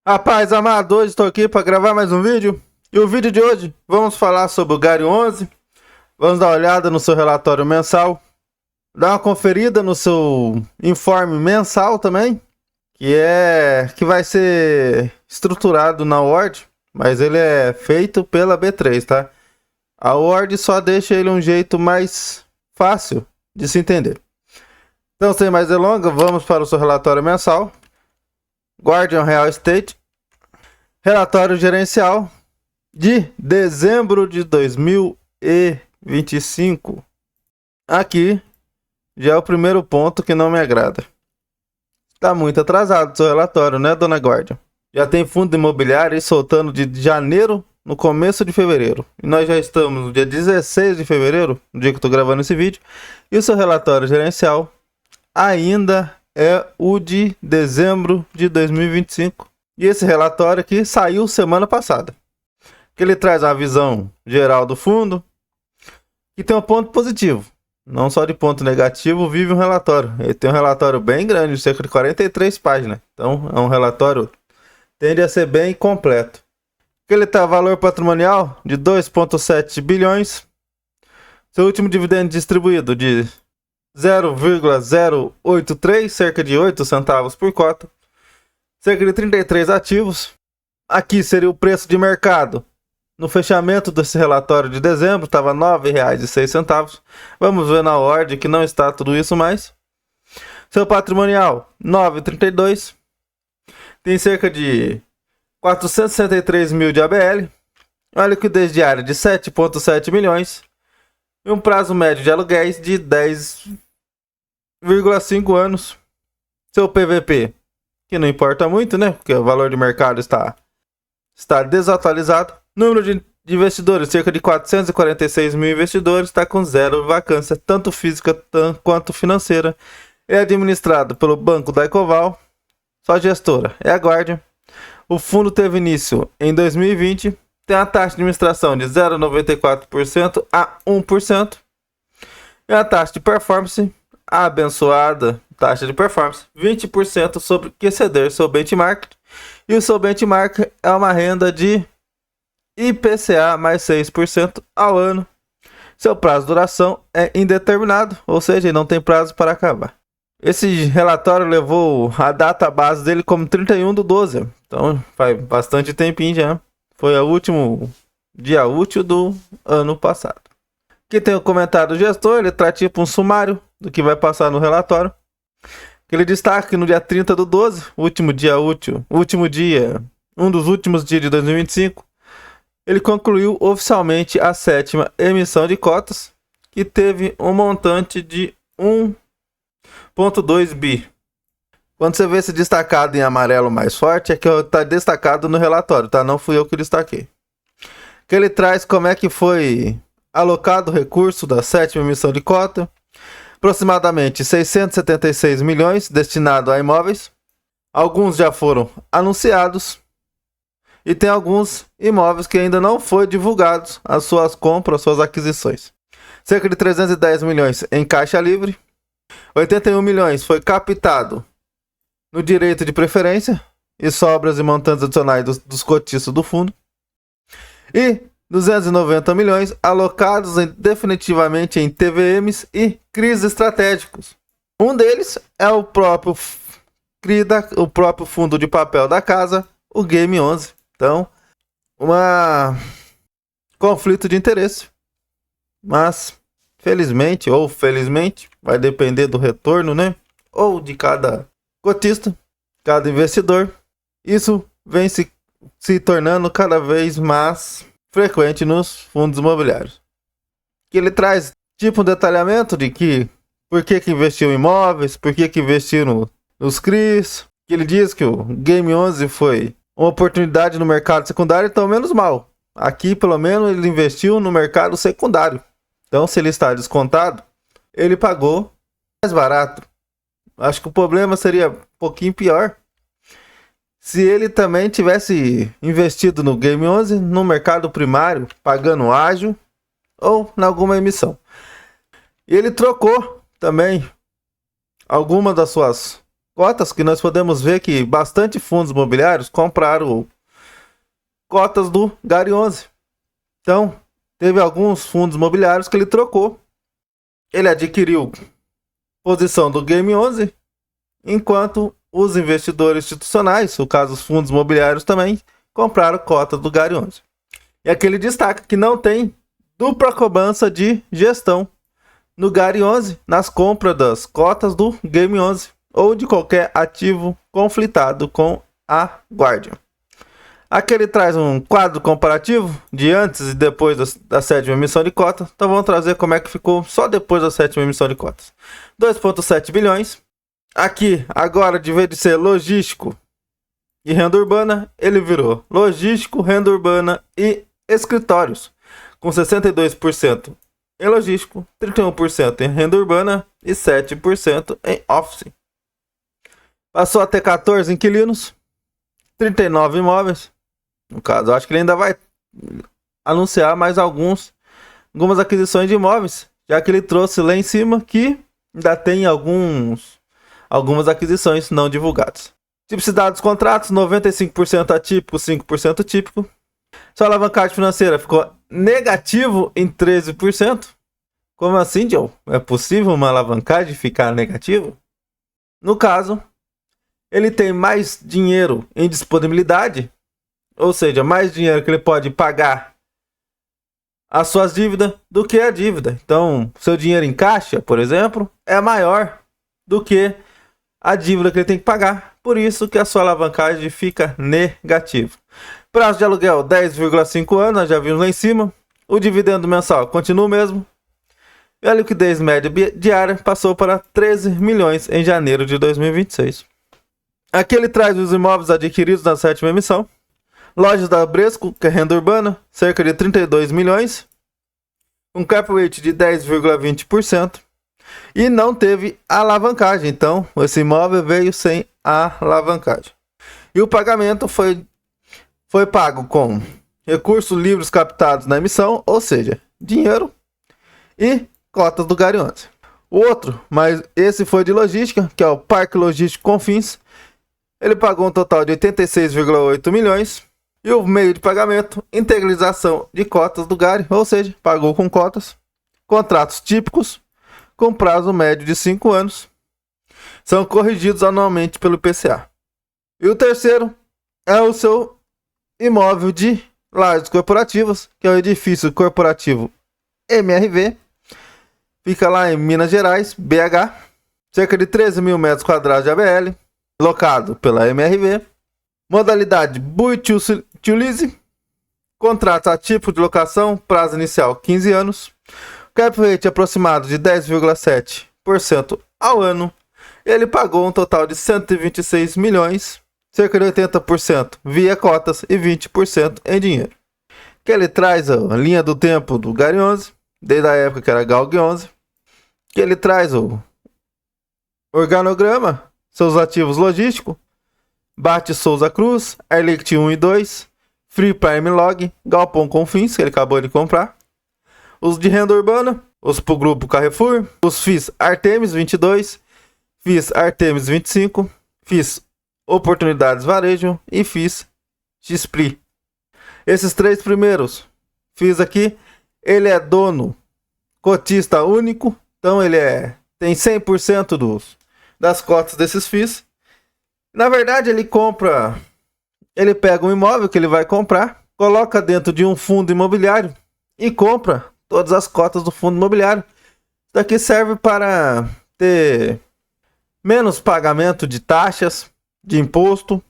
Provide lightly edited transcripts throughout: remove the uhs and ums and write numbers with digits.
Rapaz amado, hoje estou aqui para gravar mais um vídeo. E o vídeo de hoje vamos falar sobre o Gario 11. Vamos dar uma olhada no seu relatório mensal, dar uma conferida no seu informe mensal também, que vai ser estruturado na Word, mas ele é feito pela B3, tá? A Word só deixa ele um jeito mais fácil de se entender. Então, sem mais delongas, vamos para o seu relatório mensal. Guardian Real Estate, relatório gerencial de dezembro de 2025. Aqui já é o primeiro ponto que não me agrada. Está muito atrasado o seu relatório, né, dona Guardian? Já tem fundo imobiliário aí soltando de janeiro no começo de fevereiro. E nós já estamos no dia 16 de fevereiro, no dia que eu estou gravando esse vídeo. E o seu relatório gerencial ainda é o de dezembro de 2025. E esse relatório aqui saiu semana passada. Que ele traz uma visão geral do fundo. E tem um ponto positivo. Não só de ponto negativo vive um relatório. Ele tem um relatório bem grande, cerca de 43 páginas. Então é um relatório tende a ser bem completo. Que ele tem valor patrimonial de 2,7 bilhões. Seu último dividendo distribuído de 0,083, cerca de 8 centavos por cota, cerca de 33 ativos. Aqui seria o preço de mercado. No fechamento desse relatório de dezembro estava R$ 9,06. Vamos ver na ordem que não está tudo isso mais. Seu patrimonial 9,32. Tem cerca de 463 mil de ABL. Uma liquidez diária de 7,7 milhões. E um prazo médio de aluguéis de 10,5 anos. Seu PVP, que não importa muito, né? Porque o valor de mercado está desatualizado. Número de investidores, cerca de 446 mil investidores, está com zero vacância, tanto física quanto financeira. É administrado pelo Banco da Ecoval. Sua gestora é a Guardian. O fundo teve início em 2020. Tem a taxa de administração de 0,94% a 1%. E a taxa de performance, a abençoada taxa de performance, 20% sobre o que exceder seu benchmark. E o seu benchmark é uma renda de IPCA mais 6% ao ano. Seu prazo de duração é indeterminado, ou seja, ele não tem prazo para acabar. Esse relatório levou a data base dele como 31/12. Então faz bastante tempinho já. Foi o último dia útil do ano passado. Aqui tem o comentário do gestor, ele traz tipo um sumário do que vai passar no relatório. Ele destaca que no dia 30/12, último dia útil, um dos últimos dias de 2025, ele concluiu oficialmente a 7ª emissão de cotas, que teve um montante de 1,2 bi. Quando você vê esse destacado em amarelo mais forte, é que está destacado no relatório, tá? Não fui eu que destaquei. Que ele traz como é que foi alocado o recurso da 7ª emissão de cota. Aproximadamente 676 milhões destinados a imóveis. Alguns já foram anunciados. E tem alguns imóveis que ainda não foram divulgados as suas compras, as suas aquisições. Cerca de 310 milhões em caixa livre. 81 milhões foi captado no direito de preferência e sobras e montantes adicionais dos cotistas do fundo. E 290 milhões alocados definitivamente em TVMs e CRIs estratégicos. Um deles é o próprio fundo de papel da casa, o Game 11. Então, conflito de interesse. Mas, felizmente ou felizmente, vai depender do retorno, né? Ou de cada cotista, cada investidor. Isso vem se tornando cada vez mais frequente nos fundos imobiliários. Que ele traz tipo um detalhamento de por que investiu em imóveis, por que investiu nos CRIs. Que ele diz que o Game 11 foi uma oportunidade no mercado secundário, então menos mal. Aqui, pelo menos, ele investiu no mercado secundário. Então, se ele está descontado, ele pagou mais barato. Acho que o problema seria um pouquinho pior se ele também tivesse investido no Game 11 no mercado primário, pagando ágio ou em alguma emissão. E ele trocou também alguma das suas cotas que nós podemos ver que bastante fundos imobiliários compraram cotas do Gary 11. Então, teve alguns fundos imobiliários que ele trocou. Ele adquiriu posição do Game 11, enquanto os investidores institucionais, no caso os fundos imobiliários também, compraram cotas do Gary 11. E aqui ele destaca que não tem dupla cobrança de gestão no Gary 11 nas compras das cotas do Game 11 ou de qualquer ativo conflitado com a Guardian. Aqui ele traz um quadro comparativo de antes e depois da sétima emissão de cotas. Então vamos trazer como é que ficou só depois da sétima emissão de cotas. 2,7 bilhões. Aqui, agora, de vez de ser logístico e renda urbana, ele virou logístico, renda urbana e escritórios, com 62% em logístico, 31% em renda urbana e 7% em office. Passou a ter 14 inquilinos, 39 imóveis. No caso, eu acho que ele ainda vai anunciar mais algumas aquisições de imóveis, já que ele trouxe lá em cima que ainda tem algumas aquisições não divulgadas. Tipicidade dos contratos, 95% atípico, 5% típico. Sua alavancagem financeira ficou negativo em 13%. Como assim, Joe? É possível uma alavancagem ficar negativo? No caso, ele tem mais dinheiro em disponibilidade, ou seja, mais dinheiro que ele pode pagar as suas dívidas do que a dívida. Então, seu dinheiro em caixa, por exemplo, é maior do que a dívida que ele tem que pagar. Por isso que a sua alavancagem fica negativa. Prazo de aluguel 10,5 anos, nós já vimos lá em cima. O dividendo mensal continua o mesmo. E a liquidez média diária passou para 13 milhões em janeiro de 2026. Aqui ele traz os imóveis adquiridos na sétima emissão. Lojas da Bresco, que é renda urbana, cerca de 32 milhões. Um cap rate de 10,20%. E não teve alavancagem. Então, esse imóvel veio sem alavancagem. E o pagamento foi pago com recursos livres captados na emissão, ou seja, dinheiro e cotas do Gary 11. O outro, mas esse foi de logística, que é o Parque Logístico Confins. Ele pagou um total de 86,8 milhões. E o meio de pagamento, integralização de cotas do Gary, ou seja, pagou com cotas. Contratos típicos, com prazo médio de 5 anos. São corrigidos anualmente pelo IPCA. E o terceiro é o seu imóvel de lajes corporativas, que é o edifício corporativo MRV. Fica lá em Minas Gerais, BH. Cerca de 13 mil metros quadrados de ABL. Locado pela MRV. Modalidade Buy to Lease. Contrato a tipo de locação. Prazo inicial 15 anos. Cap rate aproximado de 10,7% ao ano. Ele pagou um total de 126 milhões. Cerca de 80% via cotas e 20% em dinheiro. Que ele traz a linha do tempo do Gary 11. Desde a época que era Galg 11. Que ele traz o organograma. Seus ativos logísticos. Bate Souza Cruz, Airlift 1 e 2, Free Prime Log, Galpão Confins, que ele acabou de comprar. Os de renda urbana, os pro grupo Carrefour, os FIIs Artemis 22, FIIs Artemis 25, FIIs Oportunidades Varejo e FIIs XPRI. Esses três primeiros FIIs aqui, ele é dono, cotista único, então ele tem 100% das cotas desses FIIs. Na verdade, ele pega um imóvel que ele vai comprar, coloca dentro de um fundo imobiliário e compra todas as cotas do fundo imobiliário. Isso daqui serve para ter menos pagamento de taxas, de imposto.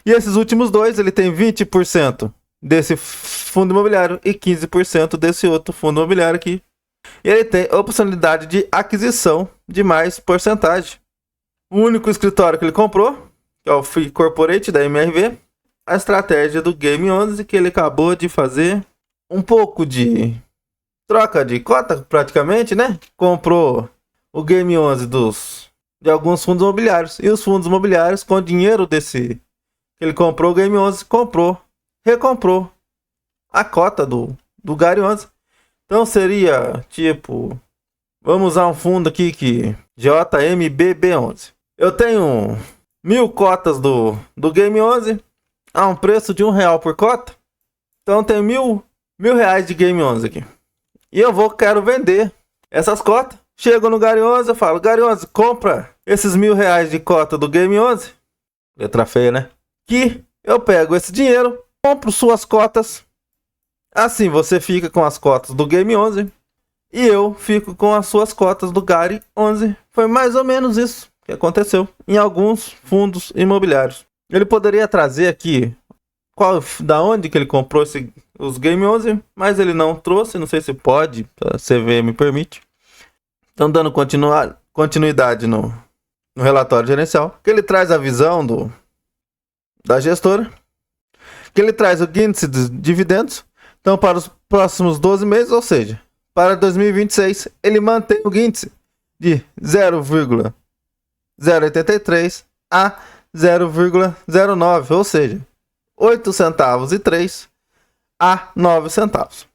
E esses últimos dois, ele tem 20% desse fundo imobiliário e 15% desse outro fundo imobiliário aqui. E ele tem opcionalidade de aquisição de mais porcentagem. O único escritório que ele comprou, que é o Free Corporate da MRV, a estratégia do Game 11, que ele acabou de fazer um pouco de troca de cota, praticamente, né? Comprou o Game 11 de alguns fundos imobiliários. E os fundos imobiliários, com o dinheiro que ele comprou, o Game 11 recomprou a cota do Gary 11. Então seria tipo, vamos usar um fundo aqui que JMBB11. Eu tenho 1000 cotas do Game 11 a um preço de R$ 1 por cota. Então tem mil reais de Game 11 aqui. E quero vender essas cotas. Chego no Gary 11, eu falo, Gary 11, compra esses R$ 1.000 de cota do Game 11. Letra feia, né? Que eu pego esse dinheiro, compro suas cotas. Assim você fica com as cotas do Game 11 e eu fico com as suas cotas do Gary 11. Foi mais ou menos isso que aconteceu em alguns fundos imobiliários. Ele poderia trazer aqui da onde que ele comprou os Game 11, mas ele não trouxe, não sei se pode, a CVM me permite. Então, dando continuidade no relatório gerencial, que ele traz a visão da gestora, que ele traz o índice de dividendos. Então, para os próximos 12 meses, ou seja, para 2026, ele mantém o índice de 0,083 a 0,09, ou seja, 8 centavos e 3 a 9 centavos.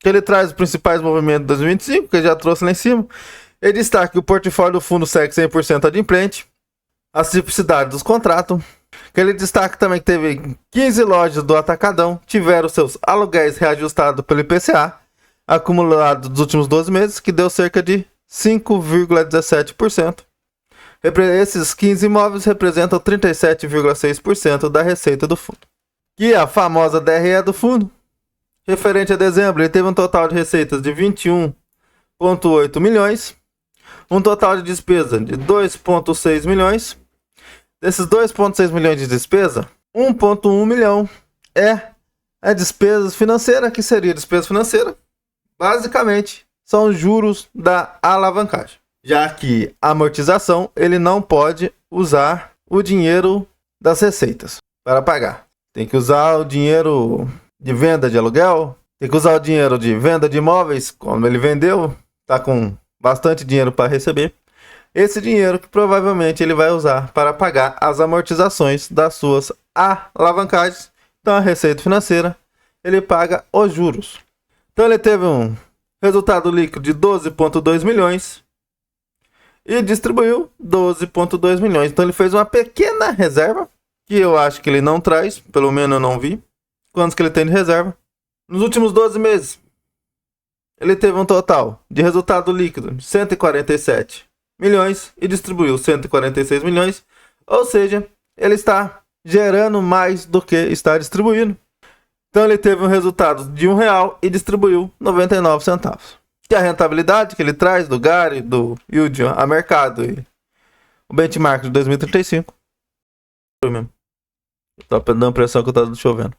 Ele traz os principais movimentos de 2025, que eu já trouxe lá em cima. Ele destaca que o portfólio do fundo segue 100% adimplente, a simplicidade dos contratos. Que ele destaca também que teve 15 lojas do Atacadão tiveram seus aluguéis reajustados pelo IPCA, acumulado dos últimos 12 meses, que deu cerca de 5,17%. Esses 15 imóveis representam 37,6% da receita do fundo. Que a famosa DRE do fundo, referente a dezembro, ele teve um total de receitas de 21,8 milhões, um total de despesa de 2,6 milhões. Desses 2,6 milhões de despesa, 1,1 milhão é a despesa financeira, que seria despesa financeira. Basicamente, são os juros da alavancagem. Já que a amortização, ele não pode usar o dinheiro das receitas para pagar. Tem que usar o dinheiro de venda de aluguel, tem que usar o dinheiro de venda de imóveis, como ele vendeu, está com bastante dinheiro para receber. Esse dinheiro que provavelmente ele vai usar para pagar as amortizações das suas alavancagens. Então a receita financeira, ele paga os juros. Então ele teve um resultado líquido de 12,2 milhões e distribuiu 12,2 milhões. Então ele fez uma pequena reserva, que eu acho que ele não traz, pelo menos eu não vi. Quantos que ele tem de reserva? Nos últimos 12 meses, ele teve um total de resultado líquido de 147 milhões e distribuiu 146 milhões. Ou seja, ele está gerando mais do que está distribuindo. Então ele teve um resultado de R$1 e distribuiu 99 centavos. Que é a rentabilidade que ele traz do Gary, do yield a mercado e o benchmark de 2035. Estou dando a impressão que eu estou chovendo.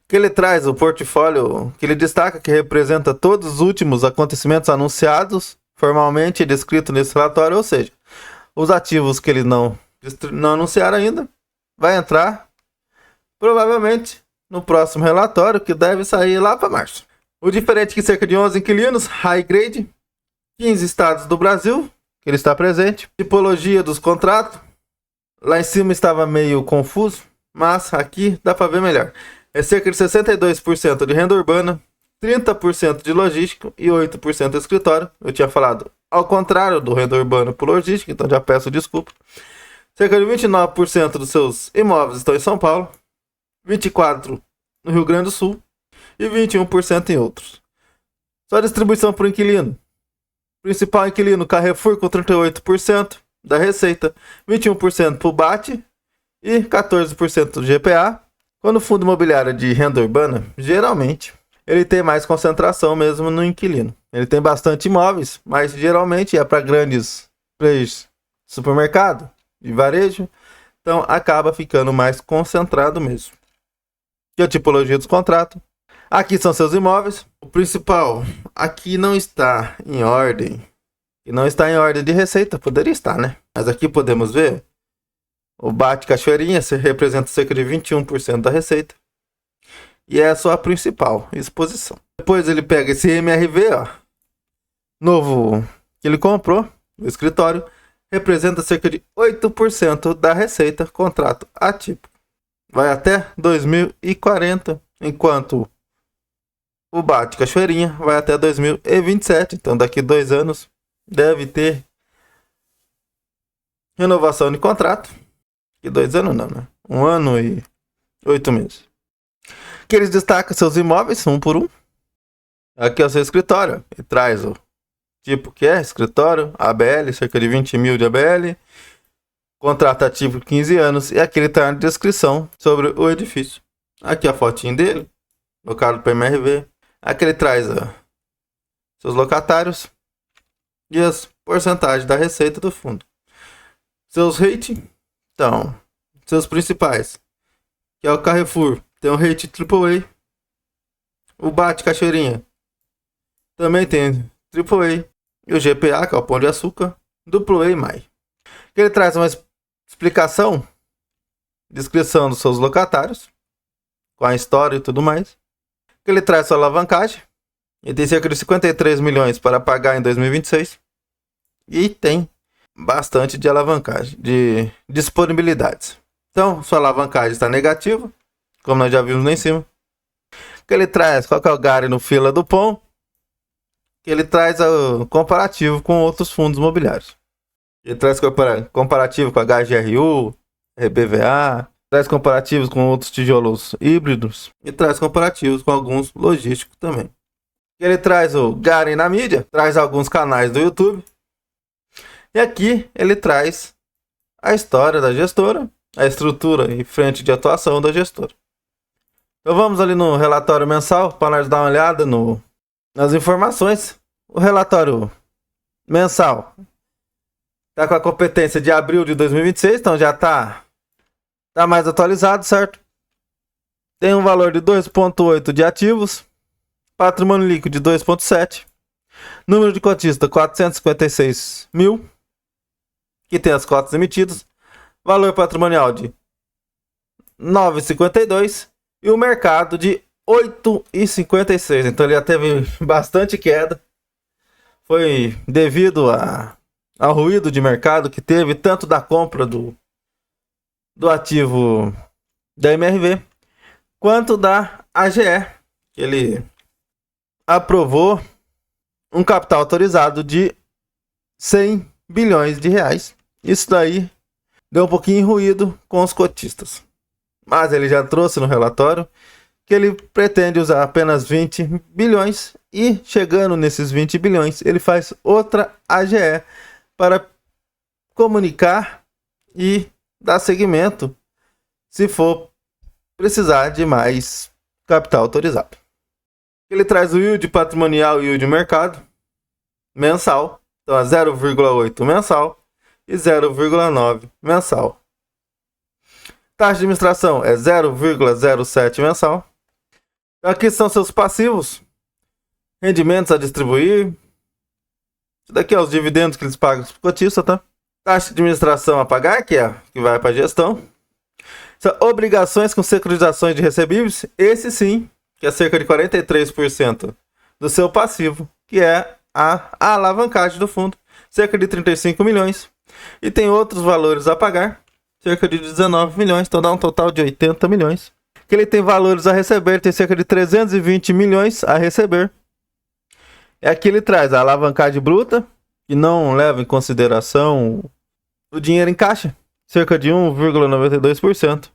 Que ele traz o portfólio, que ele destaca que representa todos os últimos acontecimentos anunciados formalmente descrito nesse relatório, ou seja, os ativos que ele não anunciaram ainda, vai entrar provavelmente no próximo relatório, que deve sair lá para março. O diferente é que cerca de 11 inquilinos, high grade, 15 estados do Brasil, que ele está presente. Tipologia dos contratos, lá em cima estava meio confuso, mas aqui dá para ver melhor. É cerca de 62% de renda urbana, 30% de logística e 8% de escritório. Eu tinha falado ao contrário do renda urbana por logística, então já peço desculpa. Cerca de 29% dos seus imóveis estão em São Paulo, 24% no Rio Grande do Sul e 21% em outros. Só a distribuição por inquilino. Principal inquilino Carrefour com 38% da receita, 21% para o BAT e 14% do GPA. Quando o fundo imobiliário de renda urbana, geralmente, ele tem mais concentração mesmo no inquilino. Ele tem bastante imóveis, mas geralmente é para grandes players de supermercado, de varejo. Então acaba ficando mais concentrado mesmo. Que é a tipologia dos contratos. Aqui são seus imóveis. O principal aqui não está em ordem. E não está em ordem de receita. Poderia estar, né? Mas aqui podemos ver. O Bate Cachoeirinha representa cerca de 21% da receita. E é a sua principal exposição. Depois ele pega esse MRV, ó, novo que ele comprou, no escritório. Representa cerca de 8% da receita, contrato atípico. Vai até 2040, enquanto o Bate Cachoeirinha vai até 2027. Então daqui 2 anos deve ter renovação de contrato. E 2 anos não, né? 1 ano e 8 meses. Que eles destacam seus imóveis, um por um. Aqui é o seu escritório. E traz o tipo que é escritório, ABL, cerca de 20 mil de ABL. Contrato ativo 15 anos. E aqui ele tá na descrição sobre o edifício. Aqui a fotinha dele. Locado para MRV. Aqui ele traz seus locatários. E as porcentagens da receita do fundo. Seus rating. Então, seus principais. Que é o Carrefour. Tem o rate AAA. O Bate Cachoeirinha também tem AAA. E o GPA, que é o Pão de Açúcar, AA mais. Que ele traz uma explicação, descrição dos seus locatários, com a história e tudo mais. Que ele traz sua alavancagem. Ele tem cerca de 53 milhões para pagar em 2026. E tem bastante de alavancagem, de disponibilidades. Então, sua alavancagem está negativa, como nós já vimos lá em cima. Que ele traz qual que é o Gary no fila do pão. Que ele traz o comparativo com outros fundos imobiliários. Ele traz comparativo com a HGRU, RBVA, traz comparativos com outros tijolos híbridos e traz comparativos com alguns logísticos também. Ele traz o Gary na mídia, traz alguns canais do YouTube. E aqui ele traz a história da gestora, a estrutura e frente de atuação da gestora. Então vamos ali no relatório mensal para nós dar uma olhada nas informações. O relatório mensal está com a competência de abril de 2026, então já está mais atualizado, certo? Tem um valor de 2,8 de ativos, patrimônio líquido de 2,7, número de cotistas 456 mil, que tem as cotas emitidas, valor patrimonial de 9,52 e o mercado de 8,56. Então ele já teve bastante queda. Foi devido ao ruído de mercado que teve, tanto da compra do ativo da MRV, quanto da AGE, que ele aprovou um capital autorizado de 100 bilhões de reais. Isso daí deu um pouquinho de ruído com os cotistas. Mas ele já trouxe no relatório que ele pretende usar apenas 20 bilhões e, chegando nesses 20 bilhões, ele faz outra AGE para comunicar e dar seguimento se for precisar de mais capital autorizado. Ele traz o yield patrimonial e o yield mercado mensal, então é 0,8 mensal e 0,9 mensal. Taxa de administração é 0,07 mensal. Aqui são seus passivos, rendimentos a distribuir. Isso daqui é os dividendos que eles pagam para o cotista, tá? Taxa de administração a pagar, que vai para a gestão. São obrigações com securitizações de recebíveis. Esse sim, que é cerca de 43% do seu passivo, que é a alavancagem do fundo, cerca de 35 milhões. E tem outros valores a pagar, cerca de 19 milhões, então dá um total de 80 milhões. Que ele tem valores a receber, tem cerca de 320 milhões a receber. É aqui ele traz a alavancagem bruta, que não leva em consideração o dinheiro em caixa, cerca de 1,92%.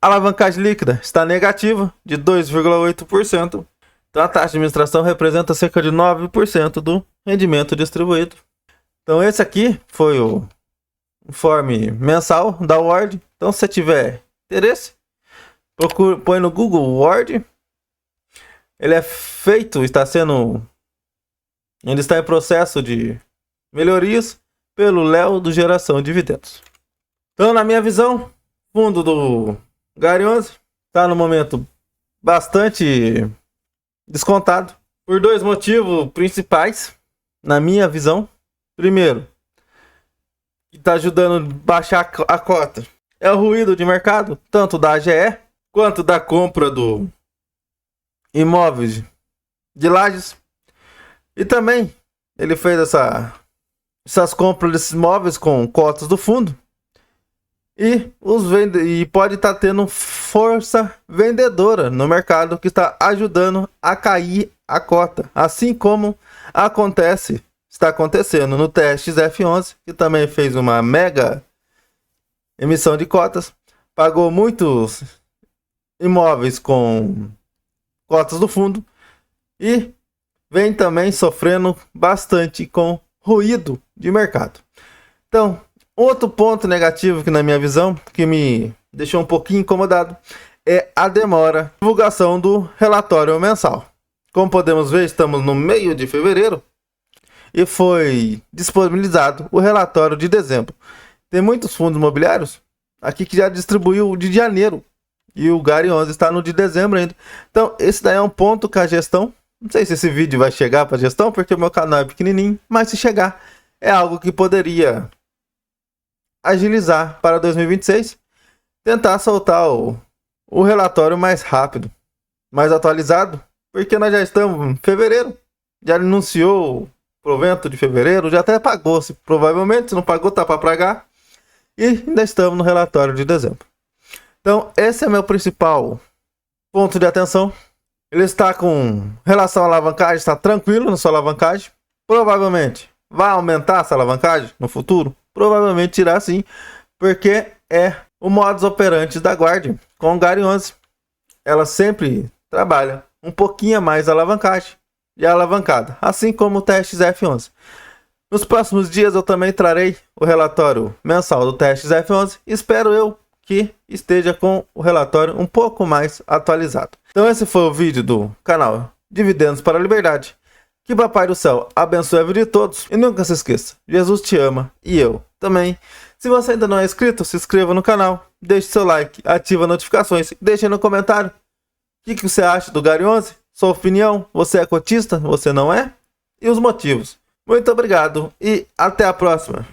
A alavancagem líquida está negativa, de 2,8%. Então a taxa de administração representa cerca de 9% do rendimento distribuído. Então esse aqui foi o informe mensal da Ward. Então se você tiver interesse, põe no Google Ward. Ele é feito, ele está em processo de melhorias pelo Léo do Geração Dividendos. Então, na minha visão, fundo do Gary 11 está no momento bastante descontado por dois motivos principais, na minha visão. Primeiro, que está ajudando a baixar a cota é o ruído de mercado, tanto da AGE quanto da compra do imóveis de Lajes. E também ele fez essas compras desses imóveis com cotas do fundo. E pode estar tendo força vendedora no mercado que está ajudando a cair a cota. Assim como está acontecendo no TXF11, que também fez uma mega emissão de cotas, pagou muitos imóveis com cotas do fundo e vem também sofrendo bastante com ruído de mercado. Então, outro ponto negativo que na minha visão, que me deixou um pouquinho incomodado, é a demora na divulgação do relatório mensal. Como podemos ver, estamos no meio de fevereiro e foi disponibilizado o relatório de dezembro. Tem muitos fundos imobiliários aqui que já distribuiu o de janeiro e o Gary 11 está no de dezembro ainda. Então, esse daí é um ponto que a gestão, não sei se esse vídeo vai chegar para a gestão, porque o meu canal é pequenininho, mas se chegar, é algo que poderia agilizar para 2026, tentar soltar o relatório mais rápido, mais atualizado, porque nós já estamos em fevereiro, já anunciou o provento de fevereiro, já até pagou, se provavelmente, se não pagou, tá para pagar, e ainda estamos no relatório de dezembro. Então, esse é meu principal ponto de atenção. Ele está com relação à alavancagem, está tranquilo na sua alavancagem. Provavelmente vai aumentar essa alavancagem no futuro? Provavelmente irá sim, porque é o modus operandi da Guardian com o Gary 11. Ela sempre trabalha um pouquinho a mais a alavancagem e a alavancada, assim como o TXF11. Nos próximos dias eu também trarei o relatório mensal do TXF11. Espero eu que esteja com o relatório um pouco mais atualizado. Então esse foi o vídeo do canal Dividendos para a Liberdade. Que Papai do Céu abençoe a vida de todos. E nunca se esqueça, Jesus te ama e eu também. Se você ainda não é inscrito, se inscreva no canal, deixe seu like, ative as notificações, deixe no comentário o que você acha do Gary 11, sua opinião, você é cotista, você não é? E os motivos. Muito obrigado e até a próxima.